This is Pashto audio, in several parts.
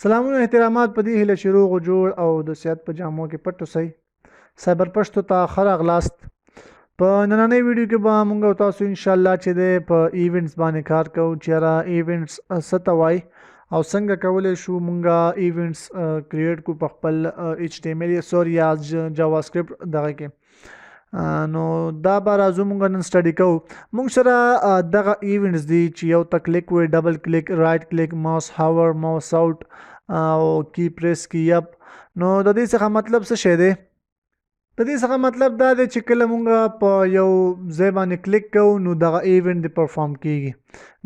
سلامونه احترامات په دې هیله چې روغ او جوړ او د صحت په جامو کې پټ اوسئ. سایبر پښتو ته ښه راغلاست. په نننۍ ویډیو کې به موږ او تاسو ان شاء الله چې د په ایونټس باندې کار کوو چې را ایونټس څه ته وایي او څنګه کولی شو موږ ایونټس کریټ کو په خپل HTML یا JavaScript دغه کې. نو دا به راځو موږ نن سټډي کوو. موږ سره دغه ایونټس دي چې یو ته کلیک وي، ډبل کلیک، رایټ کلیک، ماوس هاور، ماوس آوټ او کی پریس کی اپ. نو د دې څخه مطلب څه شی دی؟ د دې څخه مطلب دا دی چې کله موږ په یو ځای باندې کلیک کوو نو دغه ایونټ دی پرفارم کیږي.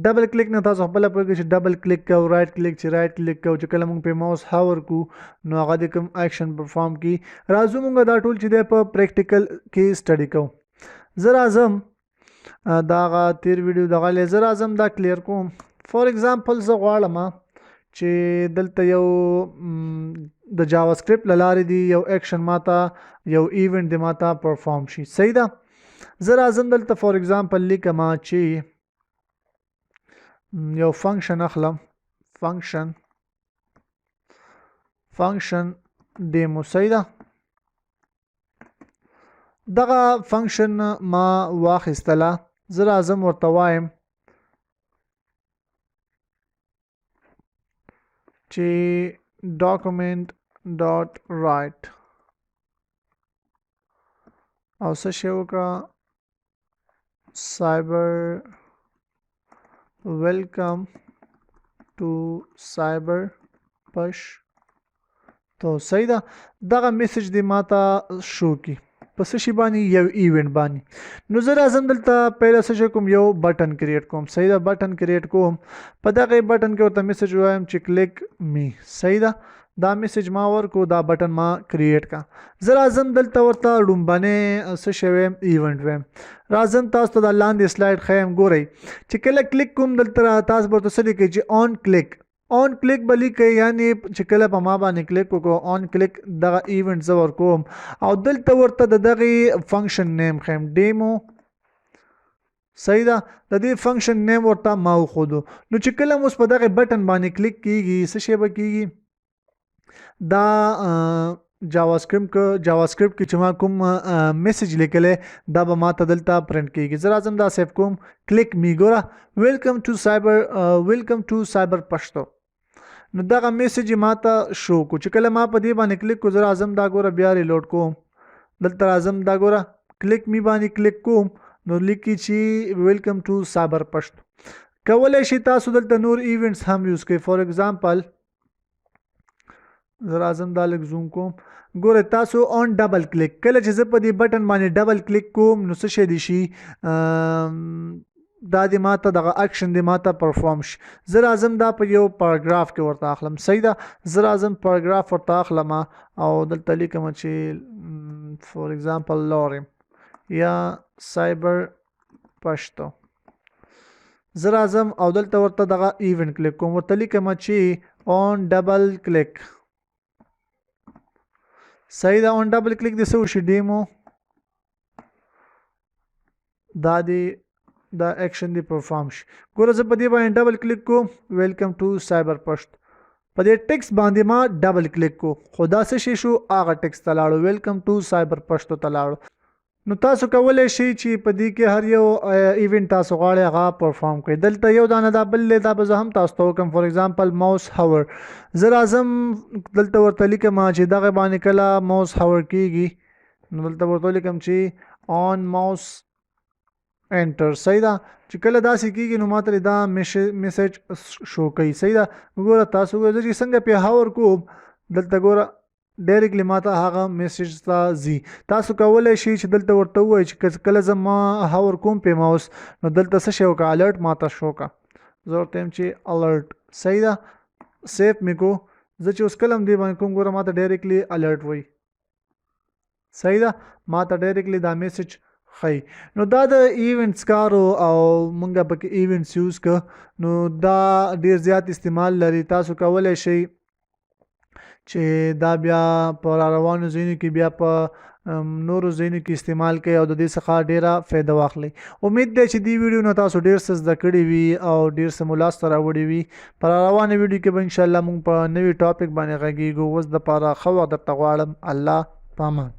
ډبل کلیک نه تاسو خپل پوهیږئ چې ډبل کلیک کوو، رایټ کلیک چې رایټ کلیک کوو، چې کله موږ په ماوس هاور کو نو هغه د کوم اکشن پرفارم کی. راځو موږ دا ټول چې دی په پریکټیکل کې سټډي کوو. زه راځم دا تیر ویډیو دغه لې زه راځم دا کلیر کوم. فور ایگزامپل زه غواړم چې دلته یو د JavaScript لاره دی یو اکشن ماته یو ایونت دی ماته پرفارم شي. صحیح ده. زه راځم دلته فور ایگزامپل لیکم چې یو فنکشن اخلم، فنکشن ډیمو. صحیح ده. دغه فنکشن ما واخیستله. زه راځم ورته وایم چې document dot write او څه شی وکړه cyber welcome to CyberPashto. صحیح ده. دغه میسج دی ماته شو کی په څه شي باندې یو ایونت باندې. نو زه راځم دلته پیله څه شی کوم یو بټن کریټ کوم. صحیح ده. بټن کریټ کوم. په دغه بټن کې ورته میسج وایم چې کلیک می. صحیح ده. دا میسج ما ورکو، دا بټن ما کریټ کا. زه راځم دلته ورته لومبنه څه شی ویم ایونت ویم. راځم تاسو ته د لاندې سلایډ خیم ګورئ چې کله کلیک کوم دلته تاسو ورته څه لیکئ چې آن کلیک به لیکئ، یعنی چې کله په ما باندې کلیک وکړو آن کلیک دغه ایونت زه ورکوم او دلته ورته د دغه فنکشن نیم خیم ډیمو. صحیح ده. د دې فنکشن نیم ورته ما وښودو. نو چې کله موږ په دغه بټن باندې کلیک کیږي څه شی به کیږي؟ دا JavaScript کې چې ما کوم میسج لیکلې دا به ماته دلته پرنټ کیږي. زه راځم دا سیف کوم، کلیک می. ګوره ویلکم ټو CyberPashto. نو دغه میسج ماته شو کو. چې کله ما په دې باندې کلیک کو زه راځم دا ګوره بیا ریلوډ کوم. دلته راځم دا ګوره کلیک می باندې کلیک کوم نو لیکي چې ویلکم ټو CyberPashto. کولی شي تاسو دلته نور ایونټس هم یوز کړئ. فور ایگزامپل زه راځم دا لږ زوم کوم. ګوره تاسو آن ډبل کلیک، کله چې زه په دې بټن باندې ډبل کلیک کوم نو څه شی دی شي دا د ماته دغه اکشن د ماته پرفارم شي. زه راځم دا په یو پاراګراف کې ورته اخلم. صحیح ده. زه راځم پاراګراف ورته اخلم او دلته لیکم چې فور ایگزامپل لورم یا CyberPashto. زه راځم او دلته ورته دغه ایونت کلیک کوم، ورته لیکم چې آن ډبل کلیک. صحیح ده. آن ډبل کلیک د څه وشي ډیمو. دا دی دا اکشن دی پرفارم شي. ګوره زه په دې باندې ډبل کلیک کوم ویلکم ټو CyberPashto. په دې ټیکس باندې ما ډبل کلیک کو خو دا څه شي شو هغه ټیکس ته لاړو، ویلکم ټو CyberPashto ته لاړو. نو تاسو کولی شئ چې په دې کې هر یو ایونت تاسو غواړئ هغه پرفارم کړئ. دلته یو دانه دا بل دا به زه هم تاسو ته وکړم. فور ایگزامپل ماوس هاور. زه راځم دلته ورته لیکم چې دغه باندې کله ماوس هاور کیږي نو دلته ورته لیکم چې آن ماوس انټر. صحیح ده. چې کله داسې کیږي نو ماته دا میسج شو کوي. صحیح ده. ګوره تاسو ګورئ چې څنګه په هاور کوم دلته ګوره ډایرکټلی ماته هغه میسج ته ځي. تاسو کولی شئ چې دلته ورته ووایئ چې کله زه ما هاور کوم په ماوس نو دلته څه شی وکړه الرټ ماته شو کا. زه ورته یم چې الرټ. صحیح ده. سیف مې کو. زه چې اوس کله هم دې باندې کوم ګوره ماته ډایرکټلی الرټ وایي. صحیح ده. ماته ډایرکټلی دا میسج خی. نو دا د ایونټس کارو او مونږ پکې ایونټس یوز کړ نو دا ډیر زیات استعمال لري. تاسو کولی شئ چې دا بیا په روانو ځایونو کې بیا په نورو ځایونو کې استعمال کړئ او د دې څخه ډیره فایده واخلئ. امید دی چې دې ویډیو نه تاسو ډیر څه زده کړي وي او ډیر څه مو لاسته راوړي وي. پر روانه ویډیو کې به ان شاء الله موږ په نوي ټاپک باندې غږیږو. اوس د پاره ښه وخت درته غواړم. الله پامان.